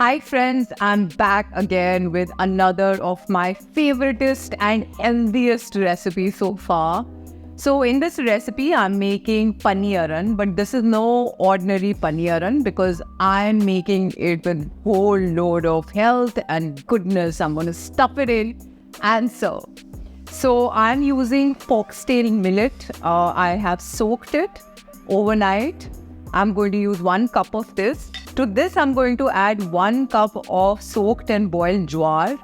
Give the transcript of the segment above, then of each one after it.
Hi friends, I'm back again with another of my favoriteest and healthiest recipe so far. So in this recipe, I'm making paniyaran, but this is no ordinary paniyaran because I'm making it with whole load of health and goodness. I'm going to stuff it in and serve. So I'm using foxtail millet. I have soaked it overnight. I'm going to use 1 cup of this. To this, I'm going to add 1 cup of soaked and boiled jowar.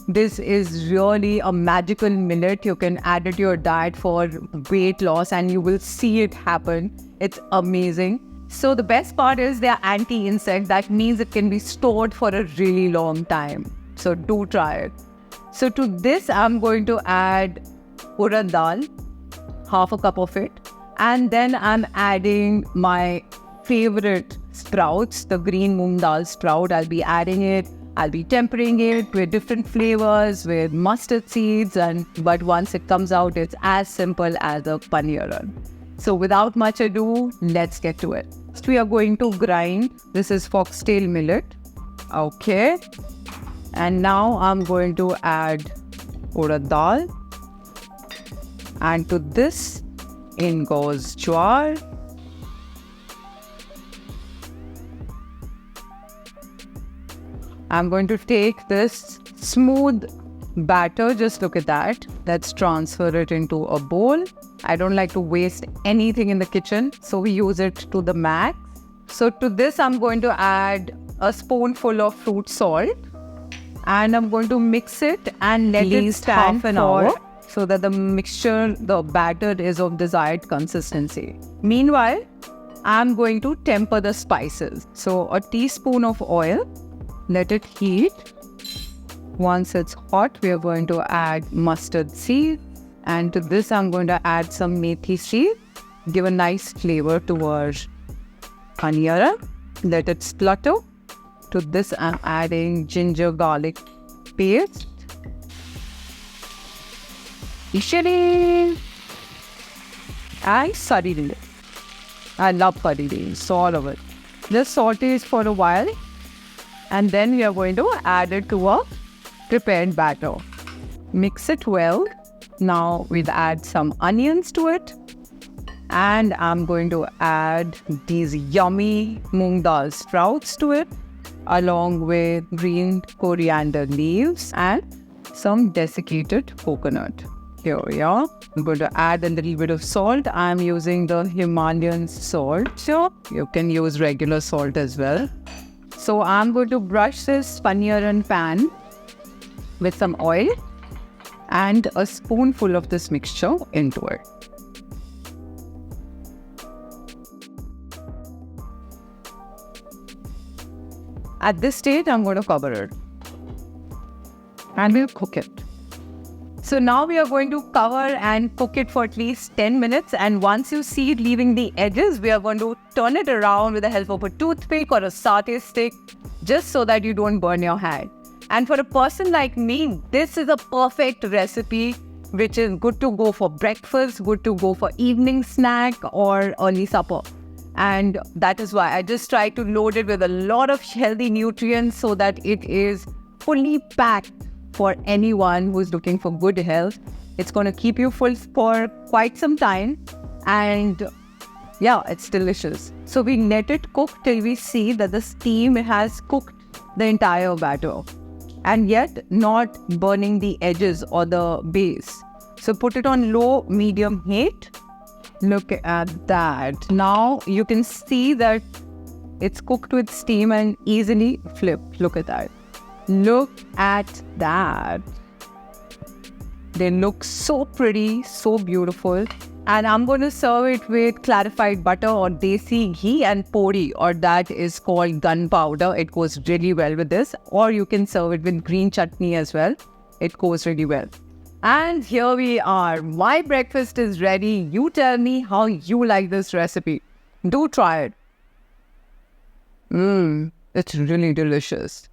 This is really a magical millet. You can add it to your diet for weight loss and you will see it happen. It's amazing. So the best part is they're anti-insect. That means it can be stored for a really long time. So do try it. So to this, I'm going to add urad dal, half a cup of it. And then I'm adding my favorite sprouts, the green moong dal sprout. I'll be adding it. I'll be tempering it with different flavors, with mustard seeds. But once it comes out, it's as simple as a paniyaran. So without much ado, let's get to it. First, we are going to grind. This is foxtail millet. Okay. And now I'm going to add urad dal. And to this, in goes jowar. I'm going to take this smooth batter, just look at that. Let's transfer it into a bowl. I don't like to waste anything in the kitchen, so we use it to the max. So to this, I'm going to add a spoonful of fruit salt. And I'm going to mix it and let it stand half an hour so that the mixture, the batter is of desired consistency. Meanwhile, I'm going to temper the spices. So a teaspoon of oil. Let it heat. Once it's hot, we are going to add mustard seed. And to this, I'm going to add some methi seed. Give a nice flavor to our paniyaran. Let it splutter. To this, I'm adding ginger garlic paste. Ishiri. And curry leaves. I love curry leaves, all of it. Just saute it for a while. And then we are going to add it to a prepared batter. Mix it well. Now we'll add some onions to it. And I'm going to add these yummy moong dal sprouts to it, along with green coriander leaves and some desiccated coconut. Here we are. I'm going to add a little bit of salt. I'm using the Himalayan salt. So you can use regular salt as well. So I'm going to brush this paniyaran pan with some oil and a spoonful of this mixture into it. At this stage, I'm going to cover it and we'll cook it. So now we are going to cover and cook it for at least 10 minutes. And once you see it leaving the edges, we are going to turn it around with the help of a toothpick or a Sauté stick, just so that you don't burn your hand. And for a person like me, this is a perfect recipe, which is good to go for breakfast, good to go for evening snack or early supper. And that is why I just try to load it with a lot of healthy nutrients so that it is fully packed for anyone who is looking for good health. It's going to keep you full for quite some time. And yeah, it's delicious. So we let it cook till we see that the steam has cooked the entire batter and yet not burning the edges or the base. So put it on low, medium heat. Look at that. Now you can see that it's cooked with steam and easily flip. Look at that. Look at that. They look so pretty, so beautiful. And I'm going to serve it with clarified butter or desi ghee and pori, or that is called gunpowder. It goes really well with this. Or you can serve it with green chutney as well. It goes really well. And here we are. My breakfast is ready. You tell me how you like this recipe. Do try it. It's really delicious.